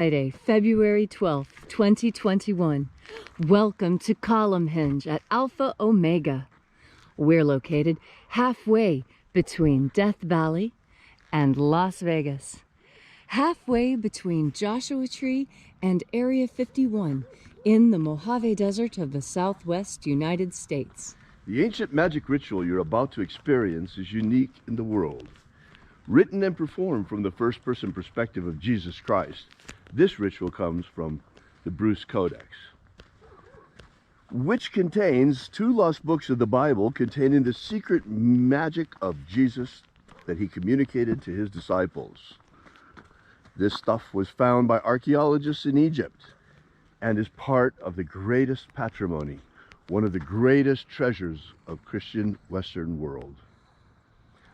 Friday, February 12th, 2021. Welcome to Column Hinge at Alpha Omega. We're located halfway between Death Valley and Las Vegas. Halfway between Joshua Tree and Area 51 in the Mojave Desert of the Southwest United States. The ancient magic ritual you're about to experience is unique in the world. Written and performed from the first-person perspective of Jesus Christ, this ritual comes from the Bruce Codex, which contains 2 lost books of the Bible containing the secret magic of Jesus that he communicated to his disciples. This stuff was found by archaeologists in Egypt and is part of the greatest patrimony, one of the greatest treasures of Christian Western world.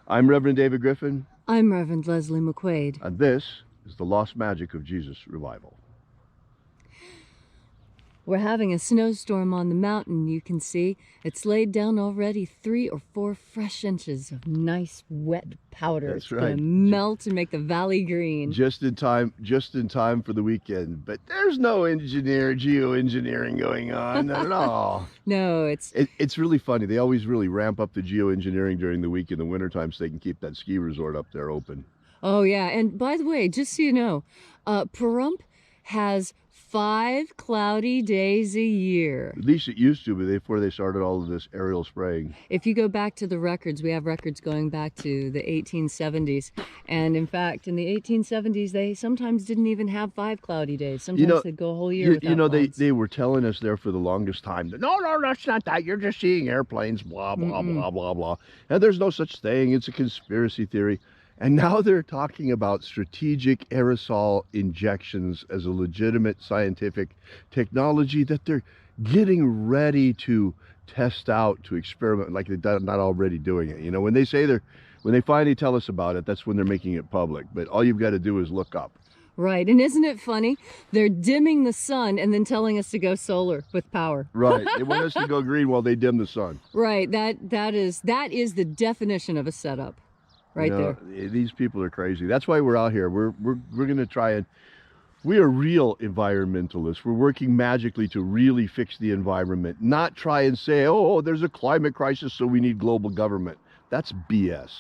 I'm Reverend David Griffin. I'm Reverend Leslie McQuade. And this is the Lost Magic of Jesus Revival. We're having a snowstorm on the mountain, you can see. It's laid down already 3 or 4 fresh inches of nice wet powder. That's it's right. Gonna melt and make the valley green. Just in time for the weekend. But there's no geoengineering going on, not at all. No, it's really funny. They always really ramp up the geoengineering during the week in the wintertime so they can keep that ski resort up there open. Oh yeah, and by the way, just so you know, Pahrump has 5 cloudy days a year. At least it used to, but before they started all of this aerial spraying. If you go back to the records, we have records going back to the 1870s. And in fact, in the 1870s, they sometimes didn't even have 5 cloudy days. Sometimes they'd go a whole year without clouds. They were telling us there for the longest time that, no, that's not that. You're just seeing airplanes, blah, blah, blah, blah, blah. And there's no such thing. It's a conspiracy theory. And now they're talking about strategic aerosol injections as a legitimate scientific technology that they're getting ready to test out, to experiment, like they're not already doing it. You know, when they finally tell us about it, that's when they're making it public. But all you've got to do is look up. Right. And isn't it funny? They're dimming the sun and then telling us to go solar with power. Right. They want us to go green while they dim the sun. Right. That is the definition of a setup. Right, you know, there. These people are crazy. That's why we're out here. We're going to try and... We are real environmentalists. We're working magically to really fix the environment. Not try and say, oh, there's a climate crisis, so we need global government. That's BS.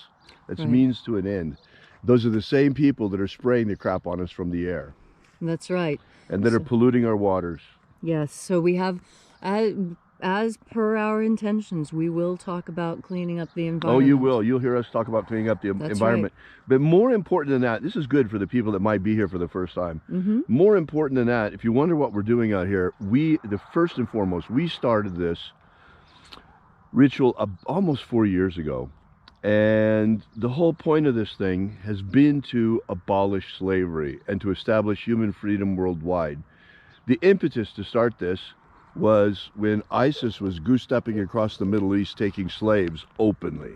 That's right. Means to an end. Those are the same people that are spraying the crap on us from the air. That's right. And that are polluting our waters. Yes. So we have... as per our intentions, we will talk about cleaning up the environment. Oh, you will. You'll hear us talk about cleaning up the environment. Right. But more important than that, this is good for the people that might be here for the first time. More important than that, if you wonder what we're doing out here, first and foremost, we started this ritual almost 4 years ago. And the whole point of this thing has been to abolish slavery and to establish human freedom worldwide. The impetus to start this was when ISIS was goose-stepping across the Middle East taking slaves openly.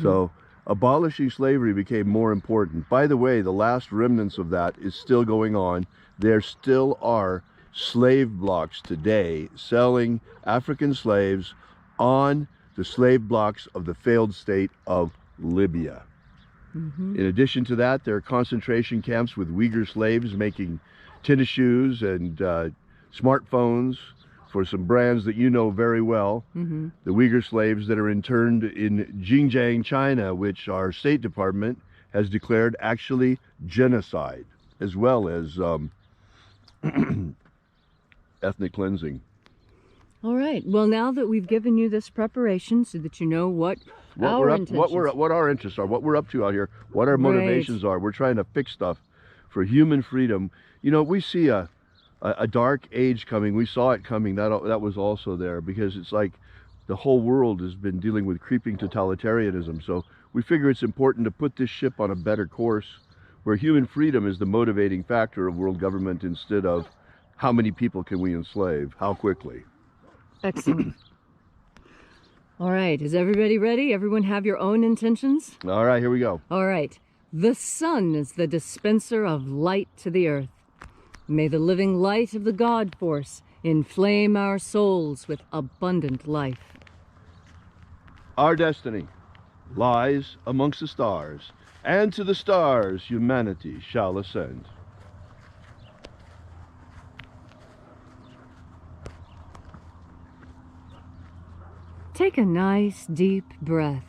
So abolishing slavery became more important. By the way, the last remnants of that is still going on. There still are slave blocks today selling African slaves on the slave blocks of the failed state of Libya. In addition to that, there are concentration camps with Uyghur slaves making tennis shoes and smartphones for some brands that you know very well, the Uyghur slaves that are interned in Xinjiang, China, which our State Department has declared actually genocide, as well as ethnic cleansing. All right. Well, now that we've given you this preparation so that you know what our intentions, what our interests are, what we're up to out here, what our motivations are. We're trying to fix stuff for human freedom. You know, we see a dark age coming. We saw it coming. That was also there, because it's like the whole world has been dealing with creeping totalitarianism. So we figure it's important to put this ship on a better course where human freedom is the motivating factor of world government instead of how many people can we enslave, how quickly. Excellent. All right. Is everybody ready? Everyone have your own intentions? All right, here we go. All right. The sun is the dispenser of light to the earth. May the living light of the God Force inflame our souls with abundant life. Our destiny lies amongst the stars, and to the stars humanity shall ascend. Take a nice deep breath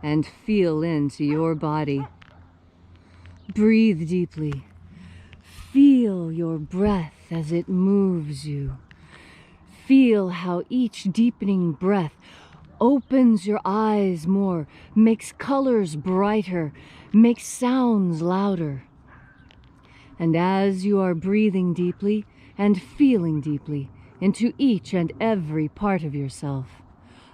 and feel into your body. Breathe deeply. Feel your breath as it moves you. Feel how each deepening breath opens your eyes more, makes colors brighter, makes sounds louder. And as you are breathing deeply and feeling deeply into each and every part of yourself,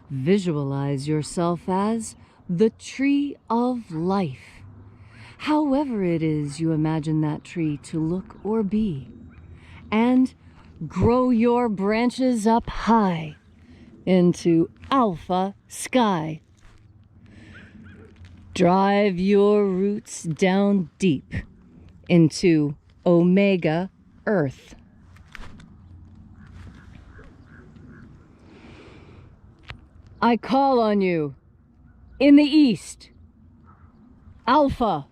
visualize yourself as the tree of life. However it is you imagine that tree to look or be. And grow your branches up high into Alpha Sky. Drive your roots down deep into Omega Earth. I call on you in the east, Alpha.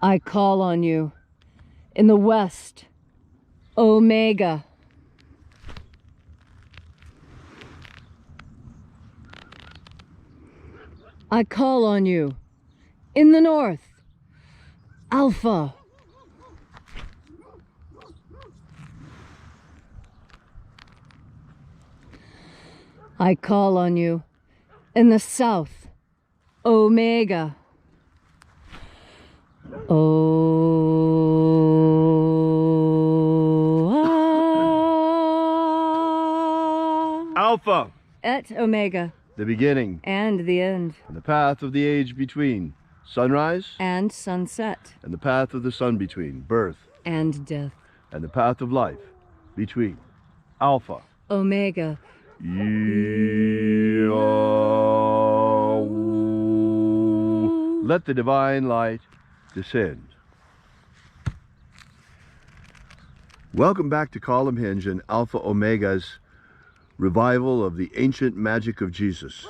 I call on you in the west, Omega. I call on you in the north, Alpha. I call on you in the south, Omega. Alpha. Et Omega. The beginning. And the end. And the path of the age between. Sunrise. And sunset. And the path of the sun between. Birth. And death. And the path of life between. Alpha. Omega. Let the divine light descend. Welcome back to Column Hinge and Alpha Omega's revival of the ancient magic of Jesus.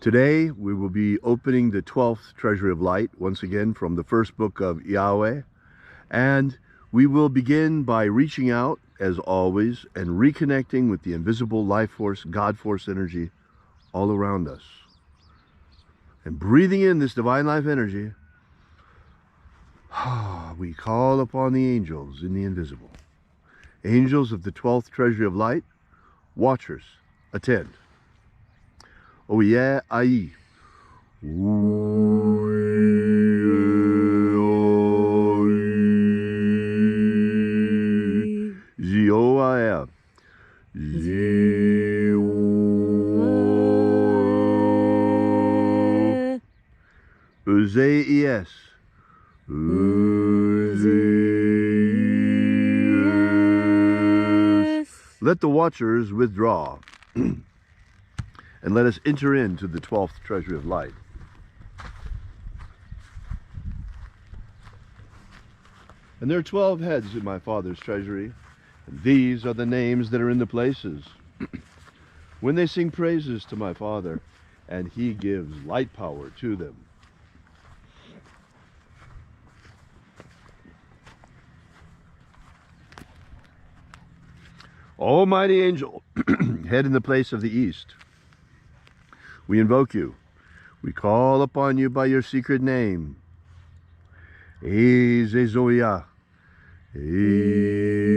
Today we will be opening the 12th Treasury of Light, once again from the first book of Yahweh, and we will begin by reaching out, as always, and reconnecting with the invisible life force, God force energy all around us. And breathing in this divine life energy, we call upon the angels in the invisible. Angels of the 12th Treasury of Light, watchers, attend. Oh yeah, aye. Zioa. Uzais. Let the watchers withdraw, and let us enter into the 12th Treasury of Light. And there are 12 heads in my Father's treasury, and these are the names that are in the places. When they sing praises to my Father, and He gives light power to them. Almighty angel, head in the place of the east, we invoke you. We call upon you by your secret name. Ezezoya. Ezezoya.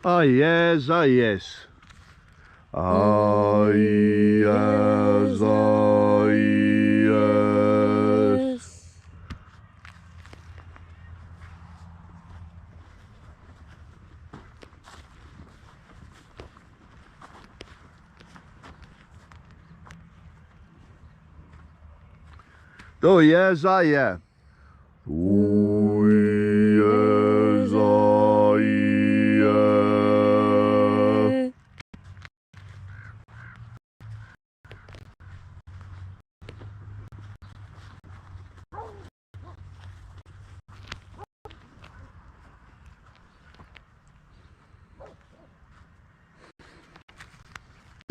Ah yes, ah yes. Ah yes, ah yes. Oh yes, ah yeah. Oh yes, ah yeah.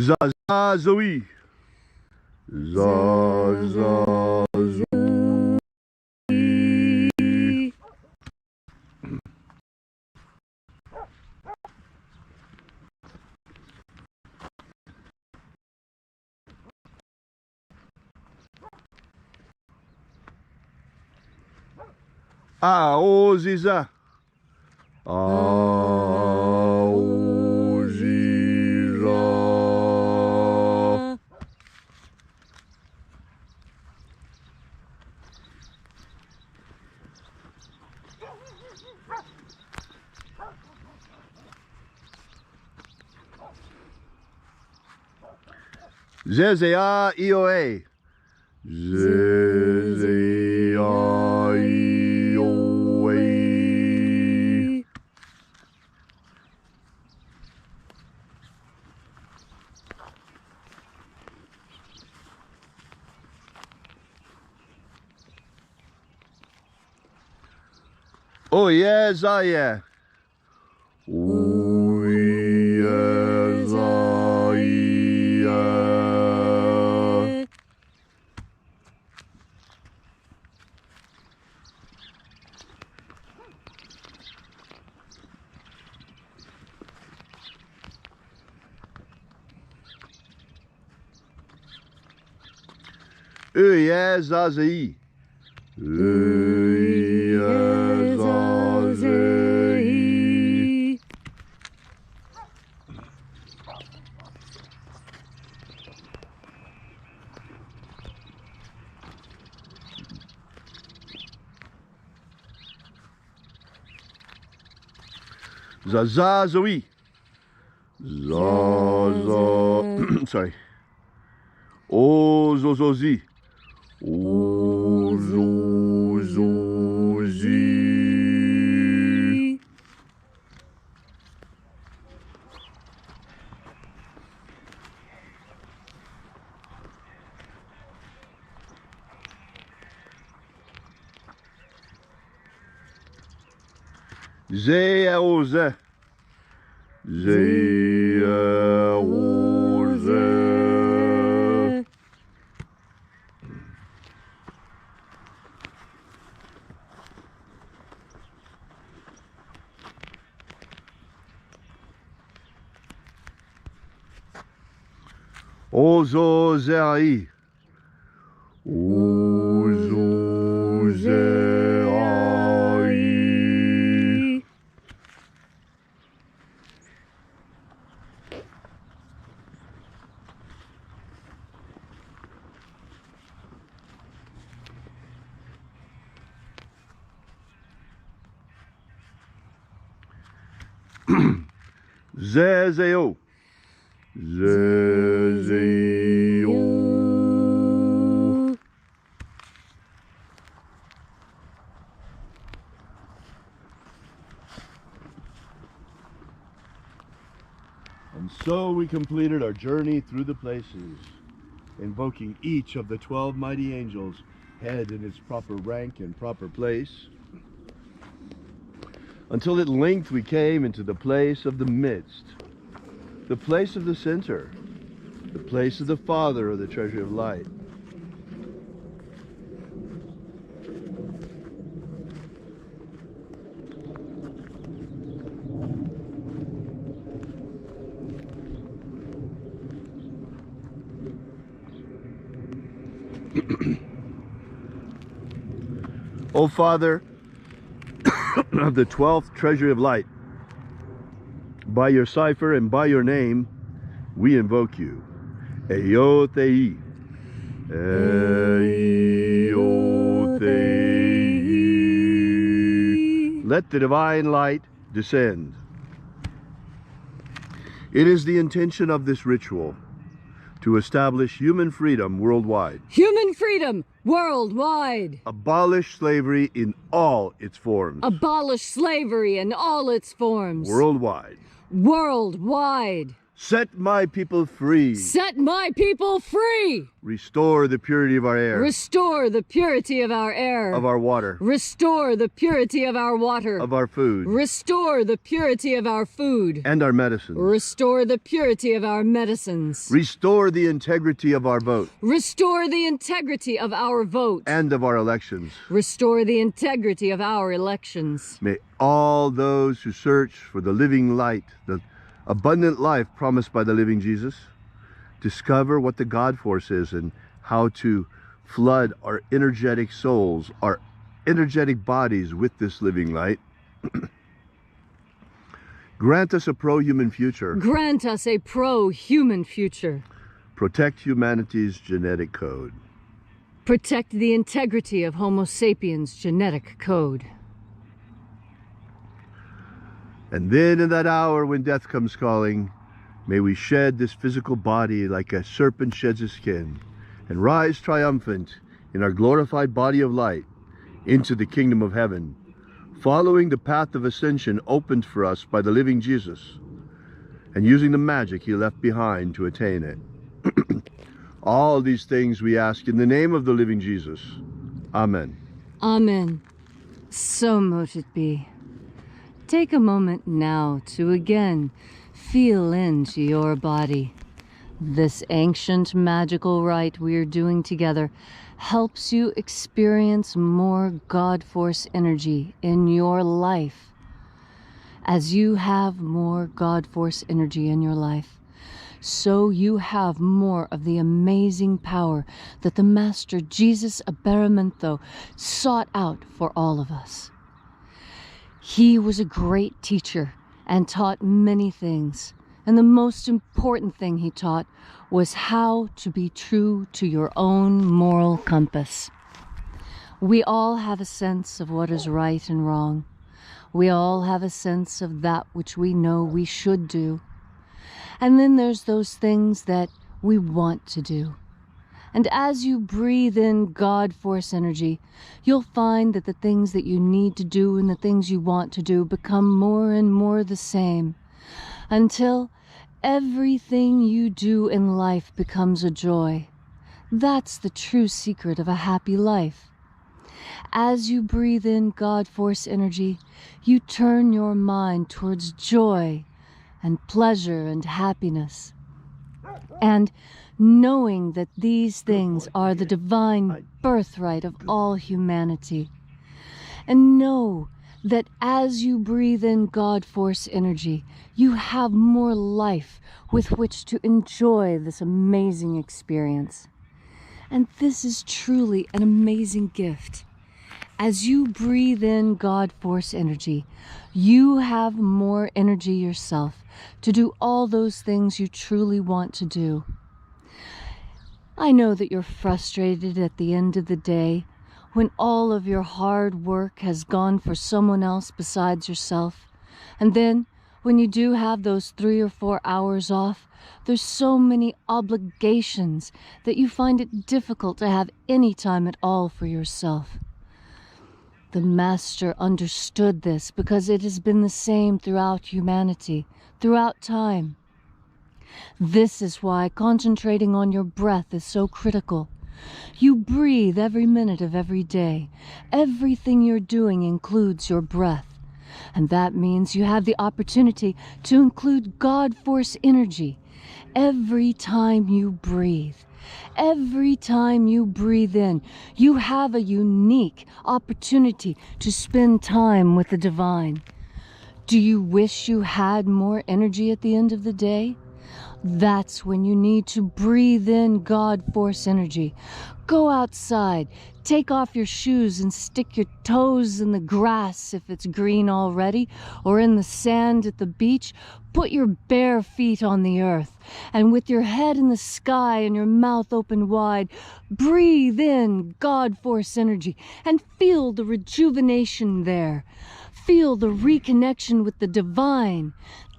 Zazazoe. Zazazoe. Aoziza. Aoziza. Zezea ioe. Zezea ioe. Oh yes, I yeah. Oh yes, I yeah. Oh yes, I see. Zazazoe. Zaza. Sorry. Ozozozi. Ozozozi. Zeaoze. Zeaoze. Ozozei. Ozozei. Zezeo. Zezeo. And so we completed our journey through the places, invoking each of the 12 mighty angels, head in its proper rank and proper place, until at length we came into the place of the midst, the place of the center, the place of the Father of the treasure of light. O Father of the 12th treasure of light, by your cipher and by your name, we invoke you. Eyothei. Eyothei. Let the divine light descend. It is the intention of this ritual to establish human freedom worldwide. Human freedom worldwide. Abolish slavery in all its forms. Abolish slavery in all its forms. Worldwide. Worldwide. Set my people free. Set my people free. Restore the purity of our air. Restore the purity of our air. Of our water. Restore the purity of our water. Of our food. Restore the purity of our food. And our medicines. Restore the purity of our medicines. Restore the integrity of our vote. Restore the integrity of our vote. And of our elections. Restore the integrity of our elections. May all those who search for the living light, the abundant life promised by the living Jesus, discover what the God force is and how to flood our energetic souls, our energetic bodies with this living light. Grant us a pro-human future. Grant us a pro-human future. Protect humanity's genetic code. Protect the integrity of Homo sapiens' genetic code. And then in that hour when death comes calling, may we shed this physical body like a serpent sheds his skin, and rise triumphant in our glorified body of light into the kingdom of heaven, following the path of ascension opened for us by the living Jesus, and using the magic he left behind to attain it. All these things we ask in the name of the living Jesus. Amen. Amen. So mote it be. Take a moment now to again feel into your body. This ancient magical rite we are doing together helps you experience more God Force energy in your life. As you have more God Force energy in your life, so you have more of the amazing power that the Master Jesus Abaramento sought out for all of us. He was a great teacher and taught many things, and the most important thing he taught was how to be true to your own moral compass. We all have a sense of what is right and wrong. We all have a sense of that which we know we should do. And then there's those things that we want to do. And as you breathe in God Force energy, you'll find that the things that you need to do and the things you want to do become more and more the same, until everything you do in life becomes a joy. That's the true secret of a happy life. As you breathe in God Force energy, you turn your mind towards joy and pleasure and happiness. And knowing that these things are the divine birthright of all humanity. And know that as you breathe in God Force energy, you have more life with which to enjoy this amazing experience. And this is truly an amazing gift. As you breathe in God Force energy, you have more energy yourself to do all those things you truly want to do. I know that you're frustrated at the end of the day when all of your hard work has gone for someone else besides yourself. And then when you do have those 3 or 4 hours off, there's so many obligations that you find it difficult to have any time at all for yourself. The Master understood this because it has been the same throughout humanity, throughout time. This is why concentrating on your breath is so critical. You breathe every minute of every day. Everything you're doing includes your breath. And that means you have the opportunity to include God Force energy every time you breathe. Every time you breathe in, you have a unique opportunity to spend time with the divine. Do you wish you had more energy at the end of the day? That's when you need to breathe in God Force energy. Go outside, take off your shoes and stick your toes in the grass if it's green already, or in the sand at the beach. Put your bare feet on the earth, and with your head in the sky and your mouth open wide, breathe in God Force energy and feel the rejuvenation there. Feel the reconnection with the divine.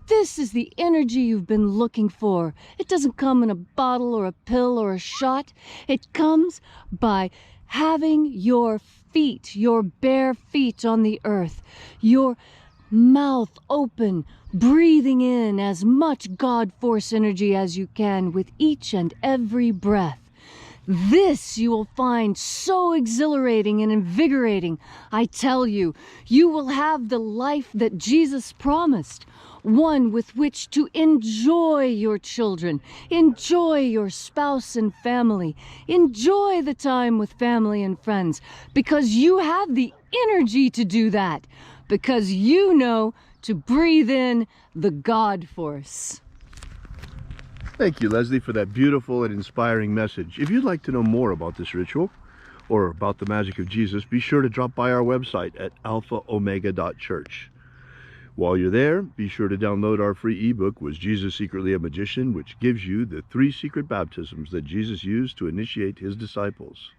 This is the energy you've been looking for. It doesn't come in a bottle or a pill or a shot. It comes by having your feet, your bare feet on the earth, your mouth open, breathing in as much God Force energy as you can with each and every breath. This you will find so exhilarating and invigorating. I tell you, you will have the life that Jesus promised, one with which to enjoy your children, enjoy your spouse and family, enjoy the time with family and friends, because you have the energy to do that, because you know to breathe in the God Force. Thank you, Leslie, for that beautiful and inspiring message. If you'd like to know more about this ritual or about the magic of Jesus, be sure to drop by our website at alphaomega.church. While you're there, be sure to download our free ebook, Was Jesus Secretly a Magician?, which gives you the 3 secret baptisms that Jesus used to initiate his disciples.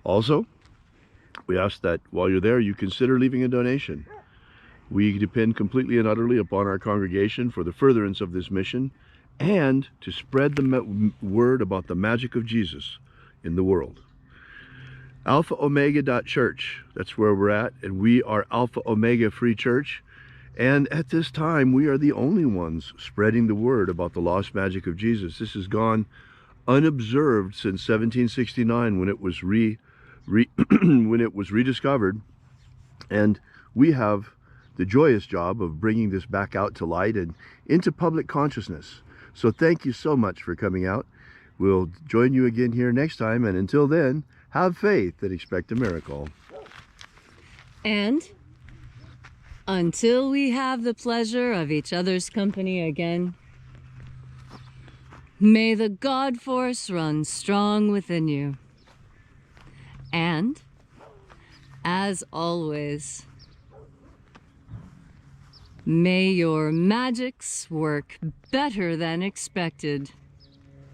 Also, we ask that while you're there, you consider leaving a donation. We depend completely and utterly upon our congregation for the furtherance of this mission and to spread the word about the magic of Jesus in the world. AlphaOmega.church, that's where we're at, and we are Alpha Omega Free Church. And at this time, we are the only ones spreading the word about the lost magic of Jesus. This has gone unobserved since 1769 when it was when it was rediscovered. And we have the joyous job of bringing this back out to light and into public consciousness. So thank you so much for coming out. We'll join you again here next time. And until then, have faith and expect a miracle. And until we have the pleasure of each other's company again, may the God Force run strong within you. And, as always, may your magics work better than expected.